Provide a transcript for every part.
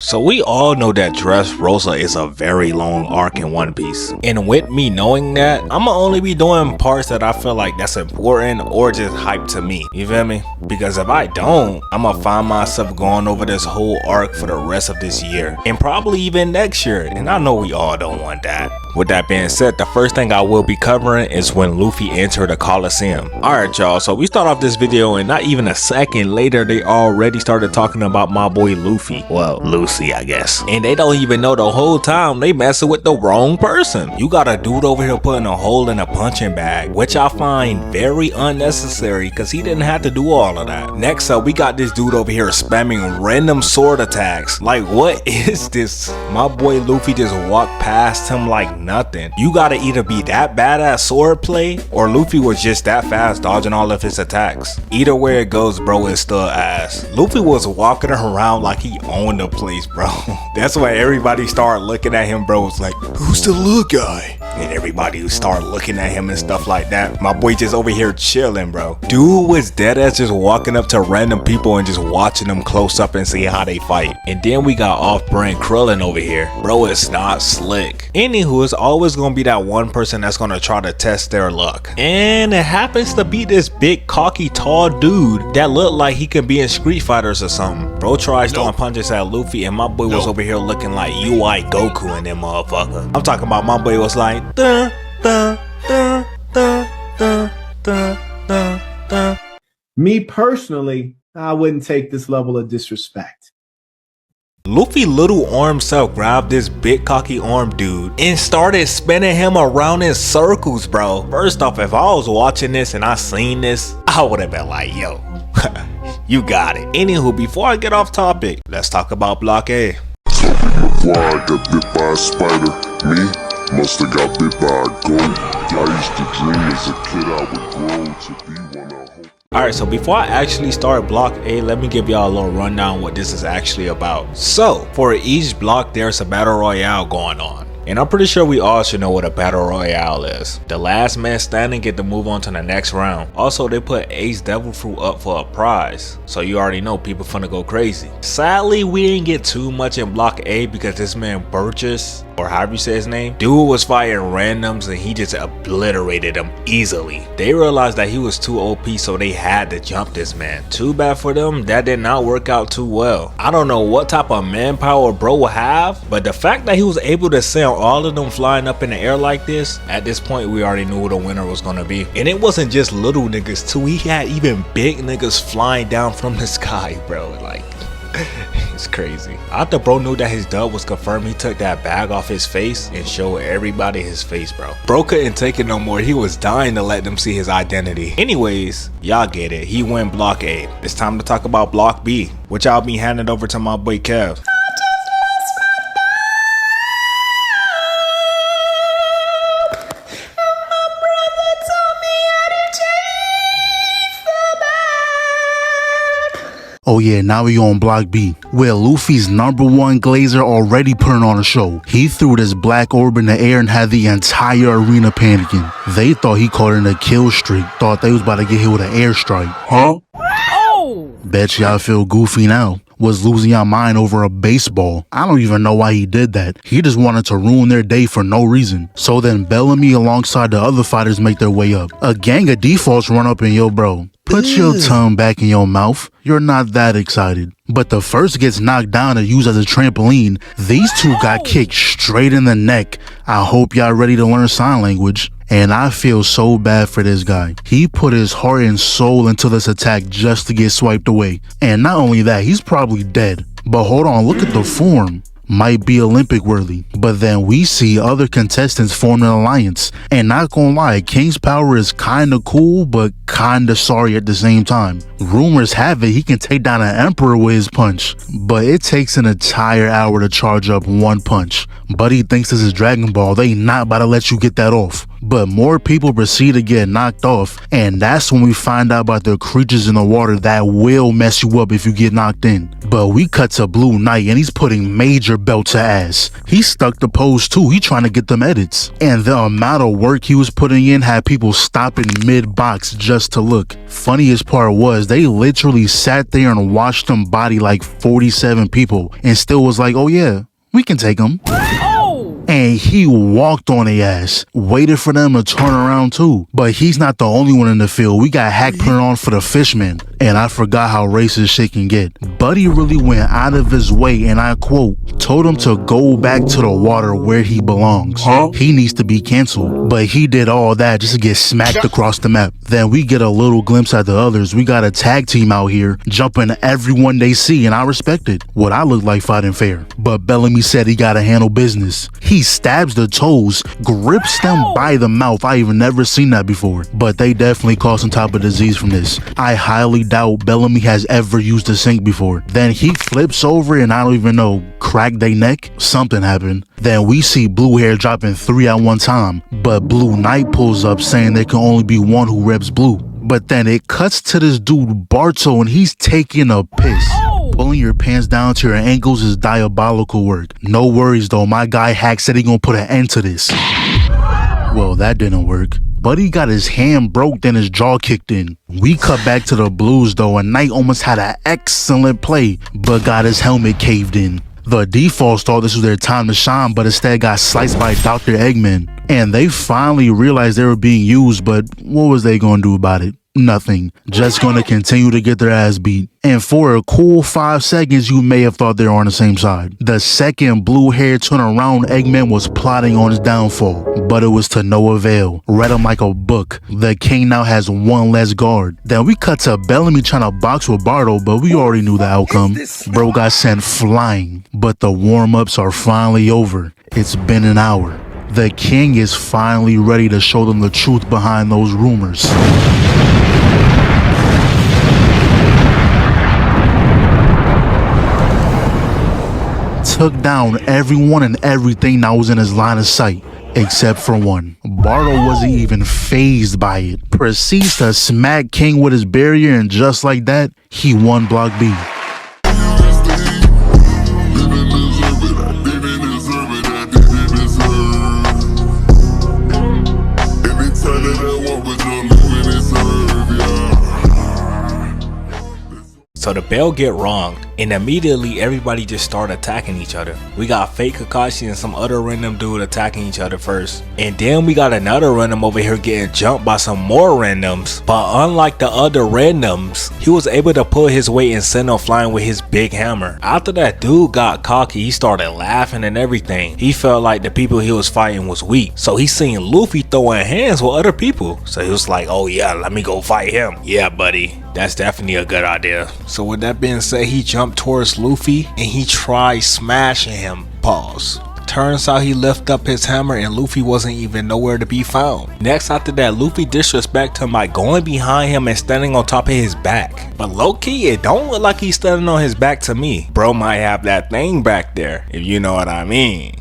So we all know that Dressrosa is a very long arc in One Piece. And with me knowing that, I'ma only be doing parts that I feel like that's important or just hype to me. You feel me? Because if I don't, I'ma find myself going over this whole arc for the rest of this year. And probably even next year. And I know we all don't want that. With that being said, the first thing I will be covering is when Luffy entered a Colosseum. Alright y'all, so we start off this video and not even a second later they already started talking about my boy Luffy. Well, Lucy I guess. And they don't even know the whole time they messing with the wrong person. You got a dude over here putting a hole in a punching bag, which I find very unnecessary because he didn't have to do all of that. Next up, we got this dude over here spamming random sword attacks. Like what is this? My boy Luffy just walked past him like nothing. You gotta either be that bad at swordplay or Luffy was just that fast dodging all of his attacks. Either way it goes, bro, it's still ass. Luffy was walking around like he owned the place, bro. That's why everybody started looking at him, bro. It's like, who's the little guy? And everybody started looking at him and stuff like that. My boy just over here chilling, bro. Dude was dead ass just walking up to random people and just watching them close up and see how they fight. And then we got off-brand Krillin over here. Bro, it's not slick. Anywho, it's always gonna be that one person that's gonna try to test their luck. And it happens to be this big, cocky, tall dude that looked like he could be in Street Fighters or something. Bro tried throwing punches at Luffy and my boy was over here looking like UI Goku and them motherfucker. I'm talking about my boy was like, dun, dun, dun, dun, dun, dun, dun, dun. Me personally, I wouldn't take this level of disrespect. Luffy little arm self grabbed this big cocky arm dude and started spinning him around in circles, bro. First off, if I was watching this and I seen this, I would have been like, yo, you got it. Anywho, before I get off topic, let's talk about Block A. Before I got bit by a spider, me musta got bit by a goat. I used to dream as a kid I would grow to be one of hope. Alright, so before I actually start Block A, let me give y'all a little rundown what this is actually about. So, for each block there's a battle royale going on. And I'm pretty sure we all should know what a battle royale is. The last man standing get to move on to the next round. Also, they put Ace Devil Fruit up for a prize, so you already know people finna go crazy. Sadly, we didn't get too much in Block A because this man Burgess, or however you say his name, dude was fighting randoms and he just obliterated them easily. They realized that he was too OP, so they had to jump this man. Too bad for them, that did not work out too well. I don't know what type of manpower bro will have, but the fact that he was able to send all of them flying up in the air like this, at this point we already knew who the winner was gonna be. And it wasn't just little niggas too, he had even big niggas flying down from the sky, bro. Like, it's crazy. After bro knew that his dub was confirmed, he took that bag off his face and showed everybody his face, bro. Bro couldn't take it no more. He was dying to let them see his identity. Anyways, y'all get it. He won Block A. It's time to talk about Block B, which I'll be handing over to my boy Kev. Oh yeah, now we on Block B, where Luffy's #1 glazer already putting on a show. He threw this black orb in the air and had the entire arena panicking. They thought he caught in a kill streak, thought they was about to get hit with an airstrike. Huh? Oh! Bet y'all feel goofy now. Was losing your mind over a baseball. I don't even know why he did that. He just wanted to ruin their day for no reason. So then Bellamy alongside the other fighters make their way up. A gang of defaults run up and yo bro, put your tongue back in your mouth. You're not that excited. But the first gets knocked down and used as a trampoline. These two got kicked straight in the neck. I hope y'all ready to learn sign language. And I feel so bad for this guy. He put his heart and soul into this attack just to get swiped away. And not only that, he's probably dead. But hold on, look at the form. Might be Olympic worthy. But then we see other contestants form an alliance. And not gonna lie, King's power is kinda cool, but kinda sorry at the same time. Rumors have it he can take down an emperor with his punch. But it takes an entire hour to charge up one punch. Buddy thinks this is Dragon Ball, they not about to let you get that off. but more people proceed to get knocked off, and that's when we find out about the creatures in the water that will mess you up if you get knocked in. But we cut to Blue Knight and he's putting major belt to ass. He stuck the pose too, he trying to get them edits. And the amount of work he was putting in had people stopping mid-box just to look. Funniest part was they literally sat there and watched him body like 47 people and still was like, oh yeah, we can take him. And he walked on their ass, waited for them to turn around too. But he's not the only one in the field. We got Hack putting on for the Fishman. And I forgot how racist shit can get. Buddy really went out of his way, and I quote, told him to go back to the water where he belongs. He needs to be canceled. But he did all that just to get smacked across the map. Then we get a little glimpse at the others. We got a tag team out here jumping everyone they see, and I respect it. What I look like fighting fair. But Bellamy said he gotta handle business. He stabs the toes, grips them by the mouth. I even never seen that before. But they definitely caught some type of disease from this. I highly doubt Bellamy has ever used a sink before. Then he flips over and I don't even know, cracked their neck? Something happened. Then we see Blue Hair dropping 3 at one time. But Blue Knight pulls up saying there can only be one who reps blue. But then it cuts to this dude Barto and he's taking a piss. Pulling your pants down to your ankles is diabolical work. No worries though, my guy Hack said he gonna put an end to this. Well, that didn't work. Buddy got his hand broke, then his jaw kicked in. We cut back to the Blues though, and Knight almost had an excellent play, but got his helmet caved in. The defaults thought this was their time to shine, but instead got sliced by Dr. Eggman. And they finally realized they were being used, but what was they gonna do about it? Nothing. Just gonna continue to get their ass beat. And for a cool 5 seconds, you may have thought they were on the same side. The second Blue Hair turned around, Eggman was plotting on his downfall, but it was to no avail. Read him like a book. The king now has one less guard. Then we cut to Bellamy trying to box with Bardo, but we already knew the outcome. Bro got sent flying, but the warm-ups are finally over. It's been an hour. The king is finally ready to show them the truth behind those rumors. Took down everyone and everything that was in his line of sight, except for one. Bardo wasn't even fazed by it. Proceeds to smack King with his barrier, and just like that, he won Block B. So the bell get wrong, and immediately everybody just start attacking each other. We got fake Kakashi and some other random dude attacking each other first. And then we got another random over here getting jumped by some more randoms. But unlike the other randoms, he was able to pull his weight and send him flying with his big hammer. After that dude got cocky, he started laughing and everything. He felt like the people he was fighting was weak. So he seen Luffy throwing hands with other people. So he was like, oh yeah, let me go fight him. Yeah, buddy. That's definitely a good idea. So with that being said, he jumped towards Luffy and he tried smashing him. Pause. Turns out he lifted up his hammer and Luffy wasn't even nowhere to be found. Next after that, Luffy disrespected him by going behind him and standing on top of his back. But low-key, it don't look like he's standing on his back to me. Bro might have that thing back there, if you know what I mean.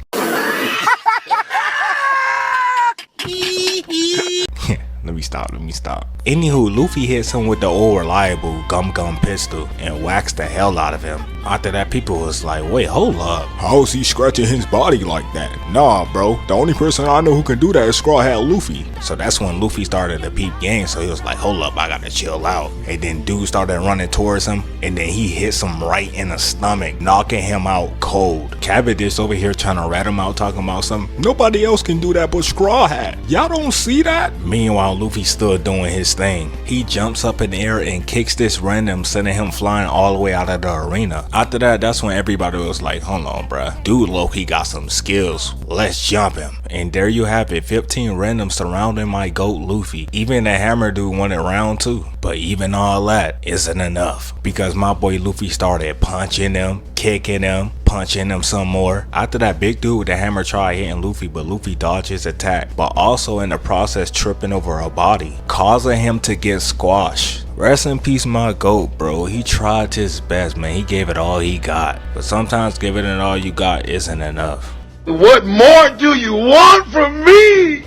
Let me stop. Anywho, Luffy hits him with the old reliable Gum Gum pistol and whacks the hell out of him. After that, people was like, wait, hold up. How is he scratching his body like that? Nah, bro. The only person I know who can do that is Straw Hat Luffy. So that's when Luffy started to peep game. So he was like, hold up, I gotta chill out. And then dude started running towards him. And then he hits him right in the stomach, knocking him out cold. Cavendish over here trying to rat him out, talking about something. Nobody else can do that but Straw Hat. Y'all don't see that? Meanwhile, Luffy still doing his thing. He jumps up in the air and kicks this random, sending him flying all the way out of the arena. After that, that's when everybody was like, hold on, bruh. Dude low-key got some skills. Let's jump him. And there you have it, 15 randoms surrounding my GOAT Luffy. Even the hammer dude wanted round 2. But even all that isn't enough, because my boy Luffy started punching him, kicking him, punching him some more. After that, big dude with the hammer tried hitting Luffy, but Luffy dodged his attack, but also in the process tripping over a body, causing him to get squashed. Rest in peace, my GOAT, bro. He tried his best, man. He gave it all he got, but sometimes giving it all you got isn't enough. What more do you want from me?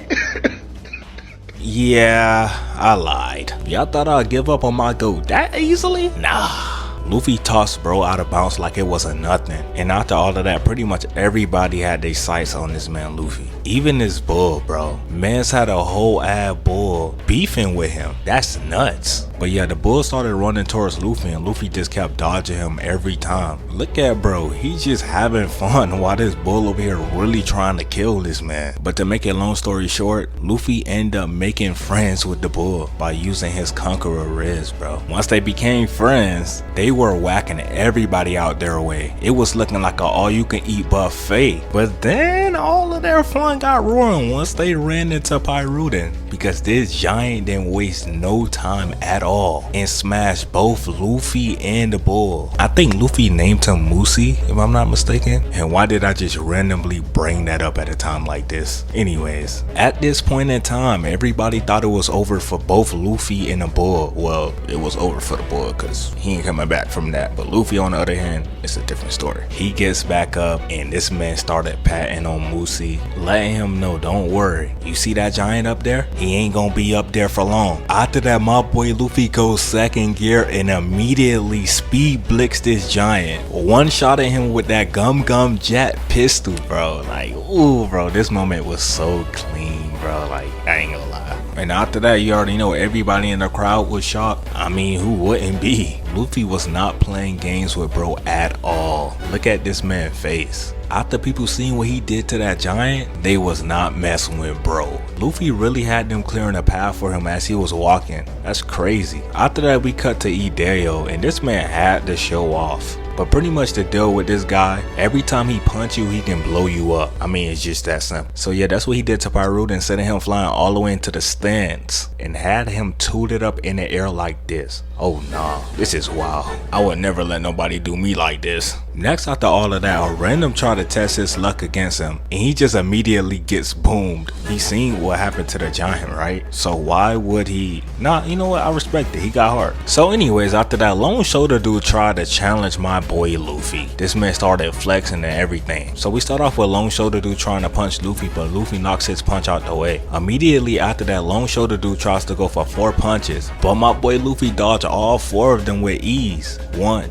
Yeah, I lied. Y'all thought I'd give up on my goat that easily? Nah. Luffy tossed bro out of bounds like it wasn't nothing. And after all of that, pretty much everybody had their sights on this man Luffy. Even this bull, bro. Man's had a whole ass bull beefing with him. That's nuts. But yeah, the bull started running towards Luffy and Luffy just kept dodging him every time. Look at bro, he's just having fun while this bull over here really trying to kill this man. But to make a long story short, Luffy ended up making friends with the bull by using his Conqueror Riz, bro. Once they became friends, they were whacking everybody out their way. It was looking like an all-you-can-eat buffet. But then all of their fun got ruined once they ran into Pyrudan, because this giant didn't waste no time at all and smashed both Luffy and the bull. I think Luffy named him Moosey, if I'm not mistaken. And why did I just randomly bring that up at a time like this? Anyways, at this point in time, everybody thought it was over for both Luffy and the bull. Well, it was over for the bull because he ain't coming back from that. But Luffy, on the other hand, it's a different story. He gets back up and this man started patting on Moosey, letting him know, don't worry, you see that giant up there? He ain't gonna be up there for long. After that, my boy Luffy goes second gear and immediately speed blicks this giant. One shot at him with that gum jet pistol, bro. Like, ooh, bro, this moment was so clean, bro. Like, I ain't gonna lie. And after that, you already know everybody in the crowd was shocked. I mean, who wouldn't be? Luffy was not playing games with bro at all. Look at this man's face. After people seeing what he did to that giant, they was not messing with bro. Luffy really had them clearing a path for him as he was walking. That's crazy. After that, we cut to Ideo, and this man had to show off. But pretty much the deal with this guy, every time he punch you, he can blow you up. I mean, it's just that simple. So yeah, that's what he did to Pyrudan, sending him flying all the way into the stands and had him tooted up in the air like this. Oh nah, this is wild. I would never let nobody do me like this. Next, after all of that, a random tried to test his luck against him and he just immediately gets boomed. He seen what happened to the giant, right? So why would he? Nah, you know what? I respect it. He got heart. So anyways, after that, Lone Shoulder dude tried to challenge my boy Luffy. This man started flexing and everything. So we start off with Lone Shoulder dude trying to punch Luffy, but Luffy knocks his punch out the way. Immediately after that, Lone Shoulder dude tries to go for 4 punches, but my boy Luffy dodged all 4 of them with ease. 1,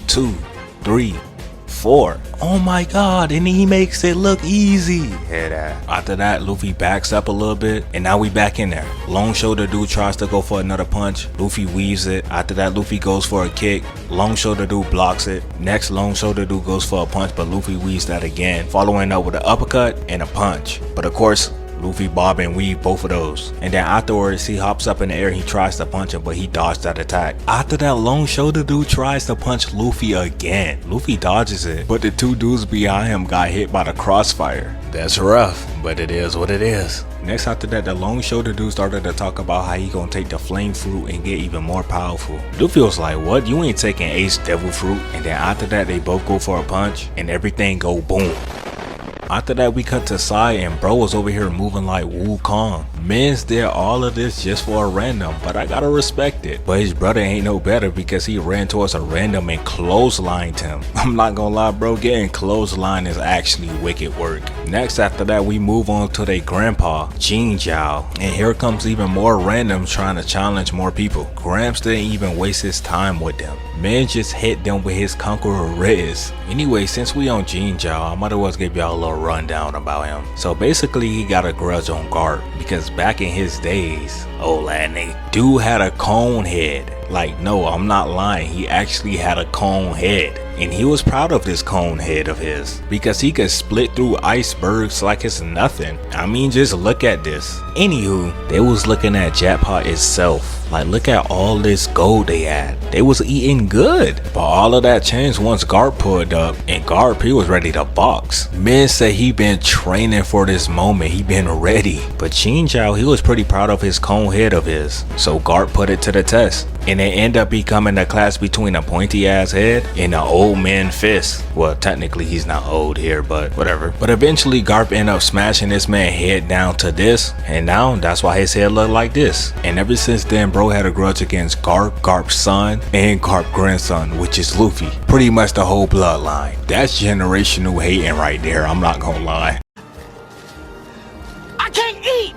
2, 3, 4. Oh my god, and he makes it look easy. Hear that. After that, Luffy backs up a little bit, and now we back in there. Long Shoulder dude tries to go for another punch. Luffy weaves it. After that, Luffy goes for a kick. Long Shoulder dude blocks it. Next, Long Shoulder dude goes for a punch, but Luffy weaves that again, following up with an uppercut and a punch. But of course, Luffy bob and weave both of those. And then afterwards, he hops up in the air and he tries to punch him, but he dodged that attack. After that, Long Shoulder dude tries to punch Luffy again. Luffy dodges it, but the 2 dudes behind him got hit by the crossfire. That's rough, but it is what it is. Next after that, the Long Shoulder dude started to talk about how he gonna take the flame fruit and get even more powerful. Luffy was like, what? You ain't taking Ace Devil Fruit? And then after that, they both go for a punch and everything go boom. After that, we cut to Sai and bro was over here moving like Wukong. Men's did all of this just for a random, but I gotta respect it. But his brother ain't no better because he ran towards a random and clotheslined him. I'm not gonna lie, bro, getting clotheslined is actually wicked work. Next after that, we move on to their grandpa, Jinjiao. And here comes even more randoms trying to challenge more people. Gramps didn't even waste his time with them. Man just hit them with his Conqueror Riz. Anyway, since we on Jinjiao, I might as well give y'all a little rundown about him. So basically, he got a grudge on Garp because back in his days, old nigga, dude had a cone head. Like, no, I'm not lying, he actually had a cone head. And he was proud of this cone head of his because he could split through icebergs like it's nothing. I mean, just look at this. Anywho, they was looking at Jackpot itself. Like, look at all this gold they had. They was eating good. But all of that changed once Garp pulled up. And Garp, he was ready to box. Men say he been training for this moment. He been ready. But Jinjiao, he was pretty proud of his cone head of his. So Garp put it to the test. And it ended up becoming a clash between a pointy ass head and an old man fist. Well, technically he's not old here, but whatever. But eventually Garp ended up smashing this man's head down to this. And now that's why his head looked like this. And ever since then, bro had a grudge against Garp, Garp's son, and Garp's grandson, which is Luffy. Pretty much the whole bloodline. That's generational hating right there, I'm not gonna lie. I can't eat!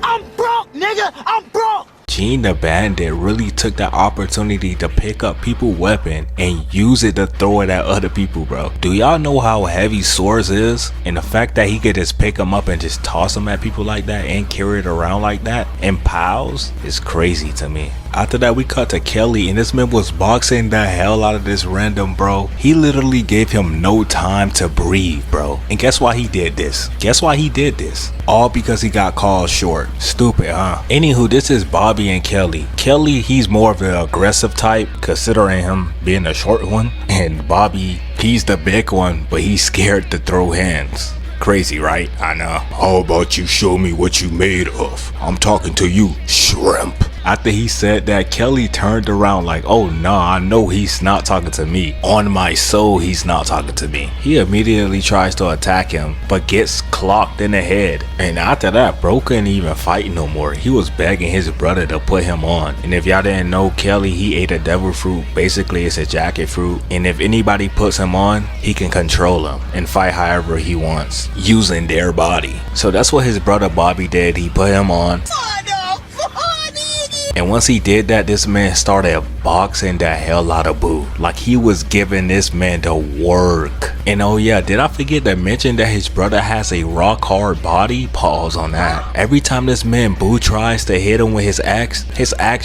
I'm broke, nigga. I'm broke. Gene the Bandit really took that opportunity to pick up people's weapon and use it to throw it at other people, bro. Do y'all know how heavy swords is? And the fact that he could just pick them up and just toss them at people like that and carry it around like that in piles is crazy to me. After that, we cut to Kelly, and this man was boxing the hell out of this random bro. He literally gave him no time to breathe, bro. And guess why he did this? Guess why he did this? All because he got called short. Stupid, huh? Anywho, this is Bobby and Kelly. Kelly, he's more of the aggressive type, considering him being the short one. And Bobby, he's the big one, but he's scared to throw hands. Crazy, right? I know. How about you show me what you made of? I'm talking to you, shrimp. After he said that, Kelly turned around like, oh nah, I know he's not talking to me. On my soul, he's not talking to me. He immediately tries to attack him, but gets clocked in the head. And after that, bro couldn't even fight no more. He was begging his brother to put him on. And if y'all didn't know, Kelly, he ate a devil fruit. Basically, it's a jacket fruit. And if anybody puts him on, he can control them and fight however he wants, using their body. So that's what his brother Bobby did. He put him on. And once he did that, this man started boxing the hell out of Boo. Like he was giving this man the work. And oh yeah, did I forget to mention that his brother has a rock hard body? Pause on that. Every time this man Boo tries to hit him with his axe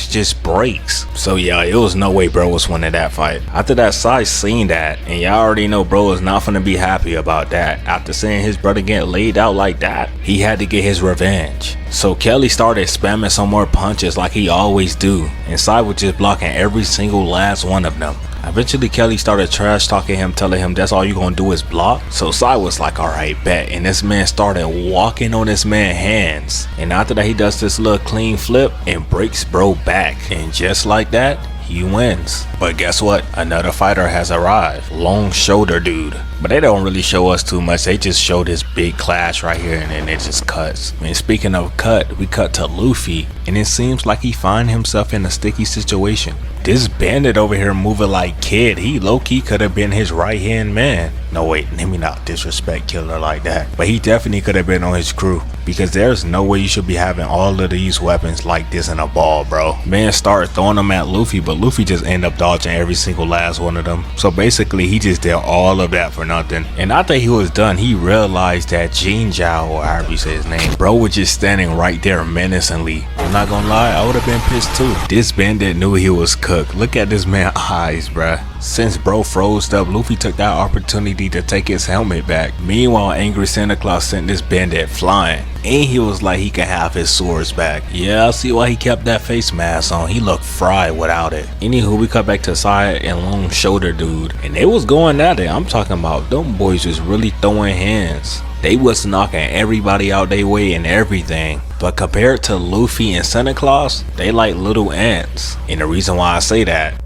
just breaks. So yeah, it was no way bro was winning that fight. After that, Sai seen that, and y'all already know bro is not gonna be happy about that. After seeing his brother get laid out like that, he had to get his revenge. So Kelly started spamming some more punches like he always do, and Sai was just blocking every single last one of them. Eventually Kelly started trash talking him, telling him that's all you gonna do is block. So Sai was like, alright, bet. And this man started walking on this man's hands. And after that, he does this little clean flip and breaks bro back. And just like that, he wins. But guess what? Another fighter has arrived. Long shoulder dude. But they don't really show us too much. They just show this big clash right here and then it just cuts. And speaking of cut, we cut to Luffy. And it seems like he find himself in a sticky situation. This bandit over here moving like Kid. He low-key could have been his right-hand man. No wait, let me not disrespect Killer like that. But he definitely could have been on his crew. Because there's no way you should be having all of these weapons like this in a ball, bro. Man started throwing them at Luffy, but Luffy just ended up dodging every single last one of them. So basically, he just did all of that for nothing. And after he was done, he realized that Jin Zhao, or however you say his name, bro was just standing right there menacingly. I'm not gonna lie, I would have been pissed too. This bandit knew he was cooked. Look at this man's eyes, bruh. Since bro froze up, Luffy took that opportunity to take his helmet back. Meanwhile, angry Santa Claus sent this bandit flying. And he was like he could have his swords back. Yeah, I see why he kept that face mask on. He looked fried without it. Anywho, we cut back to Sai and Long Shoulder Dude. And they was going at it. I'm talking about them boys was really throwing hands. They was knocking everybody out their way and everything. But compared to Luffy and Santa Claus, they like little ants. And the reason why I say that,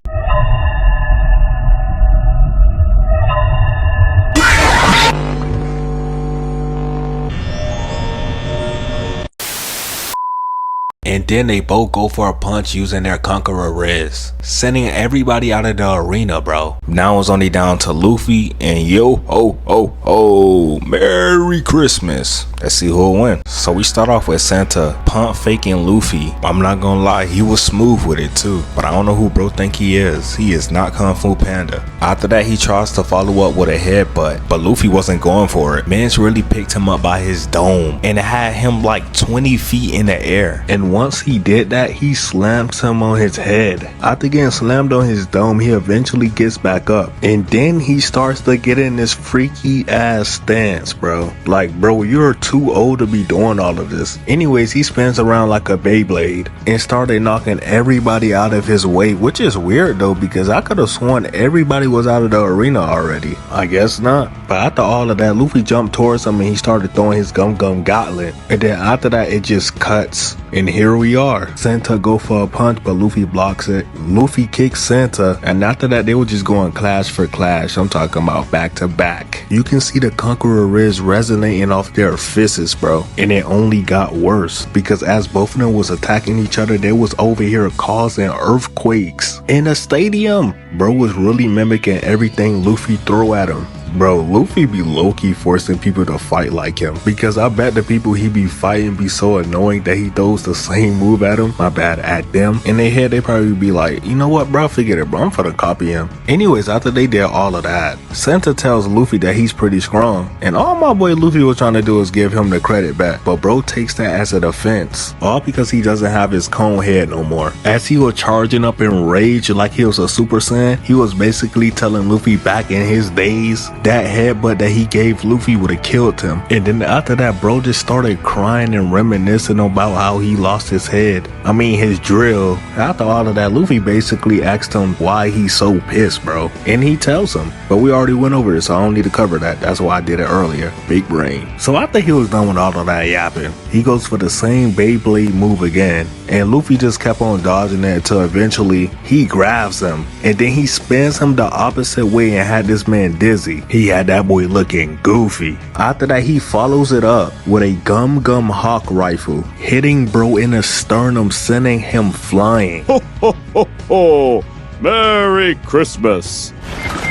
and then they both go for a punch using their Conqueror Riz, sending everybody out of the arena, bro. Now it's only down to Luffy and yo ho ho ho, Merry Christmas. Let's see who'll win. So we start off with Santa pump faking Luffy. I'm not gonna lie, he was smooth with it too, but I don't know who bro think he is. He is not Kung Fu Panda. After that, he tries to follow up with a headbutt, but Luffy wasn't going for it. Mans really picked him up by his dome and it had him like 20 feet in the air. And once he did that, he slams him on his head. After getting slammed on his dome, he eventually gets back up. And then he starts to get in this freaky ass stance, bro. Like, bro, you're too old to be doing all of this. Anyways, he spins around like a Beyblade and started knocking everybody out of his way, which is weird though, because I could have sworn everybody was out of the arena already. I guess not. But after all of that, Luffy jumped towards him and he started throwing his gum gauntlet. And then after that, it just cuts. And here we are. Santa go for a punch, but Luffy blocks it. Luffy kicks Santa, and after that, they were just going clash for clash. I'm talking about back to back. You can see the Conqueror Riz resonating off their fists, bro. And it only got worse, because as both of them was attacking each other, they was over here causing earthquakes in a stadium. Bro was really mimicking everything Luffy threw at him. Bro, Luffy be low-key forcing people to fight like him, because I bet the people he be fighting be so annoying that he throws the same move at them, at them. In their head, they probably be like, you know what, bro, forget it, bro, I'm finna copy him. Anyways, after they did all of that, Santa tells Luffy that he's pretty strong, and all my boy Luffy was trying to do is give him the credit back, but bro takes that as a defense, all because he doesn't have his cone head no more. As he was charging up in rage like he was a Super Saiyan, he was basically telling Luffy back in his days that headbutt that he gave Luffy would have killed him. And then after that, bro just started crying and reminiscing about how he lost his head. I mean his drill. After all of that, Luffy basically asked him why he's so pissed, bro. And he tells him, but we already went over this, so I don't need to cover that. That's why I did it earlier. Big brain. So after he was done with all of that yapping, he goes for the same Beyblade move again. And Luffy just kept on dodging it until eventually he grabs him. And then he spins him the opposite way and had this man dizzy. He had that boy looking goofy. After that, he follows it up with a Gum Gum Hawk rifle, hitting bro in the sternum, sending him flying. Ho ho ho ho! Merry Christmas!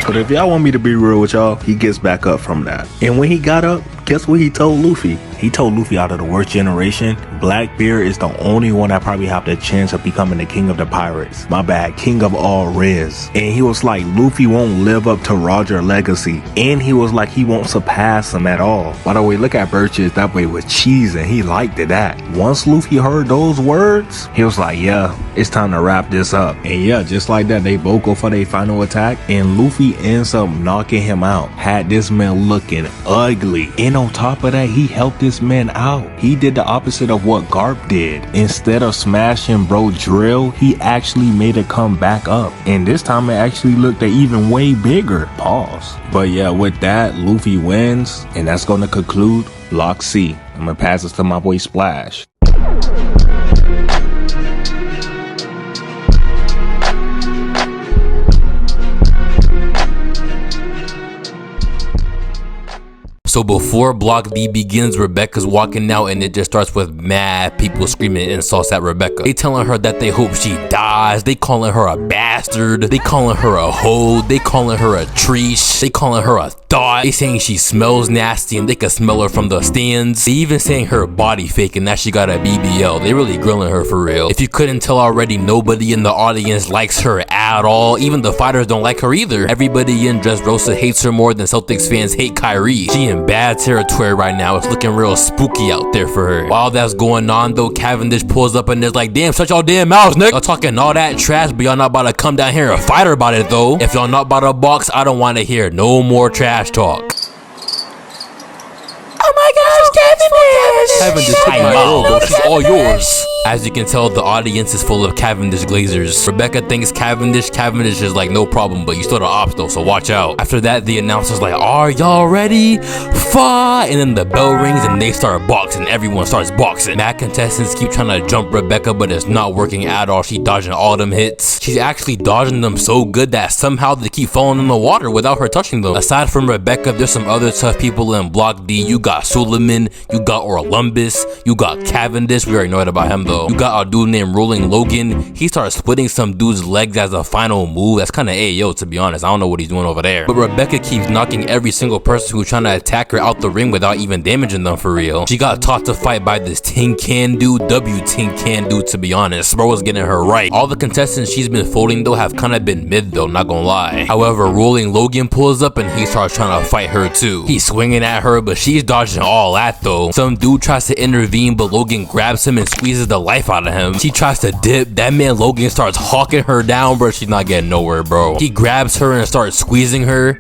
But if y'all want me to be real with y'all, he gets back up from that. And when he got up, guess what he told Luffy? He told Luffy, out of the worst generation, Blackbeard is the only one that probably have the chance of becoming the king of the pirates. My bad, king of all Riz. And he was like, Luffy won't live up to Roger's legacy. And he was like, he won't surpass him at all. By the way, look at Birches, that way with cheese, and he liked it that. Once Luffy heard those words, he was like, yeah, it's time to wrap this up. And yeah, just like that, they both go for their final attack, and Luffy ends up knocking him out. Had this man looking ugly. And on top of that, he helped this man out. He did the opposite of what Garp did. Instead of smashing bro drill, he actually made it come back up. And this time it actually looked even way bigger. Pause. But yeah, with that, Luffy wins. And that's going to conclude Block C. I'm going to pass this to my boy Splash. So before Block D begins, Rebecca's walking out and it just starts with mad people screaming insults at Rebecca. They telling her that they hope she dies. They calling her a bastard. They calling her a hoe. They calling her a treesh. They calling her a thought. They saying she smells nasty and they can smell her from the stands. They even saying her body fake and that she got a BBL. They really grilling her for real. If you couldn't tell already, nobody in the audience likes her at all. Even the fighters don't like her either. Everybody in Dressrosa hates her more than Celtics fans hate Kyrie. She in bad territory right now. It's looking real spooky out there for her. While that's going on though, Cavendish pulls up and is like, damn, shut y'all damn mouths, nigga. Y'all talking all that trash, but y'all not about to come down here and fight her about it though. If y'all not about to box, I don't want to hear no more trash talk. Oh my gosh, Cavendish! Cavendish, take my girl, bro. She's all yours. As you can tell, the audience is full of Cavendish Glazers. Rebecca thinks Cavendish is like, no problem, but you still the ops though, so watch out. After that, the announcer's like, are y'all ready? Fight! And then the bell rings and they start boxing. Everyone starts boxing. Mad contestants keep trying to jump Rebecca, but it's not working at all. She's dodging all them hits. She's actually dodging them so good that somehow they keep falling in the water without her touching them. Aside from Rebecca, there's some other tough people in Block D. You got Suleiman, you got Orlumbus, you got Cavendish. We already know that about him though. You got a dude named Rolling Logan. He starts splitting some dude's legs as a final move. That's kind of ayo, to be honest. I don't know what he's doing over there. But Rebecca keeps knocking every single person who's trying to attack her out the ring without even damaging them for real. She got taught to fight by this Tin Can dude, Tin Can dude, to be honest. Bro was getting her right. All the contestants she's been folding though have kind of been mid though, not gonna lie. However, Rolling Logan pulls up and he starts trying to fight her too. He's swinging at her, but she's dodging all that though. Some dude tries to intervene, but Logan grabs him and squeezes the life out of him. She tries to dip. That man Logan starts hawking her down, bro. She's not getting nowhere, bro. He grabs her and starts squeezing her.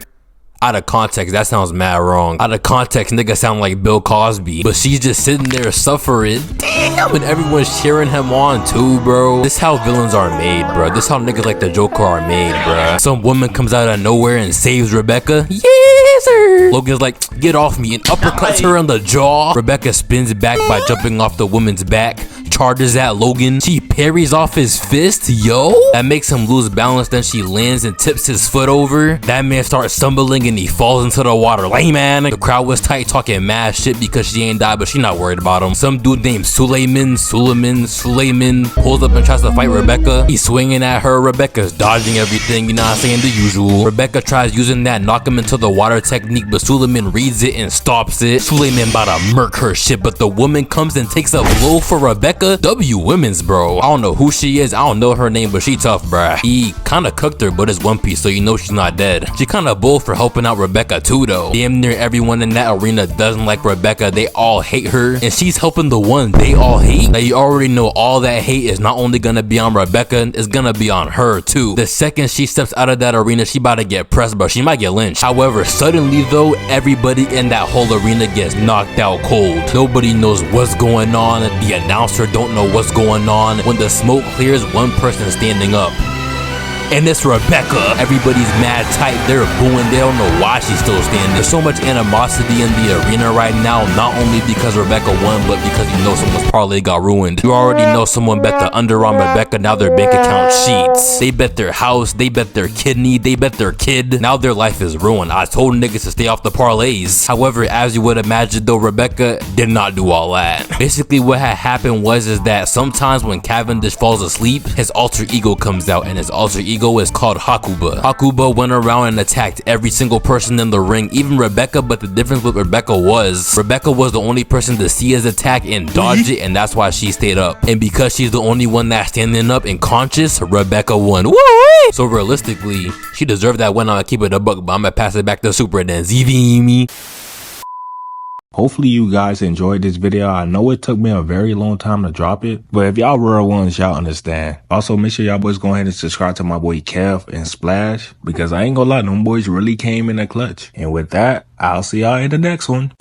Out of context, that sounds mad wrong. Out of context, nigga sound like Bill Cosby. But she's just sitting there suffering. Damn, and everyone's cheering him on too, bro. This how villains are made, bro. This how niggas like the Joker are made, bro. Some woman comes out of nowhere and saves Rebecca. Yes, sir. Logan's like, get off me, and uppercuts her in the jaw. Rebecca spins back by jumping off the woman's back. charges at Logan. She parries off his fist, yo. That makes him lose balance, then she lands and tips his foot over. That man starts stumbling and he falls into the water. Like, man, the crowd was tight talking mad shit because she ain't died, but she not worried about him. Some dude named Suleiman pulls up and tries to fight Rebecca. He's swinging at her. Rebecca's dodging everything, you know what I'm saying, the usual. Rebecca tries using that knock him into the water technique, but Suleiman reads it and stops it. Suleiman about to murk her shit, but the woman comes and takes a blow for Rebecca. W women's, bro. I don't know who she is, I don't know her name, but she tough, bruh. He kinda cooked her, but it's One Piece, so you know she's not dead. She kinda bull for helping out Rebecca too, though. Damn near everyone in that arena doesn't like Rebecca. They all hate her, and she's helping the one they all hate. Now you already know all that hate is not only gonna be on Rebecca, it's gonna be on her too. The second she steps out of that arena, she about to get pressed, bro. She might get lynched. However, suddenly though, everybody in that whole arena gets knocked out cold. Nobody knows what's going on. The announcer don't know what's going on. When the smoke clears, one person standing up. And it's Rebecca. Everybody's mad tight. They're booing. They don't know why she's still standing. There's so much animosity in the arena right now, not only because Rebecca won, but because you know someone's parlay got ruined. You already know someone bet the under on Rebecca. Now their bank account cheats. They bet their house. They bet their kidney. They bet their kid. Now their life is ruined. I told niggas to stay off the parlays. However, as you would imagine though, Rebecca did not do all that. Basically what had happened was that sometimes when Cavendish falls asleep, his alter ego comes out, and his alter ego is called Hakuba. Hakuba went around and attacked every single person in the ring, even Rebecca, but the difference with Rebecca was the only person to see his attack and dodge it, and that's why she stayed up. And because she's the only one that's standing up and conscious, Rebecca won. Woo! So realistically, she deserved that win. I'm gonna keep it a buck, but I'm gonna pass it back to Super and then ZVME. Hopefully you guys enjoyed this video. I know it took me a very long time to drop it, but if y'all real ones, y'all understand. Also, make sure y'all boys go ahead and subscribe to my boy Kev and Splash, because I ain't gonna lie, them boys really came in a clutch. And with that, I'll see y'all in the next one.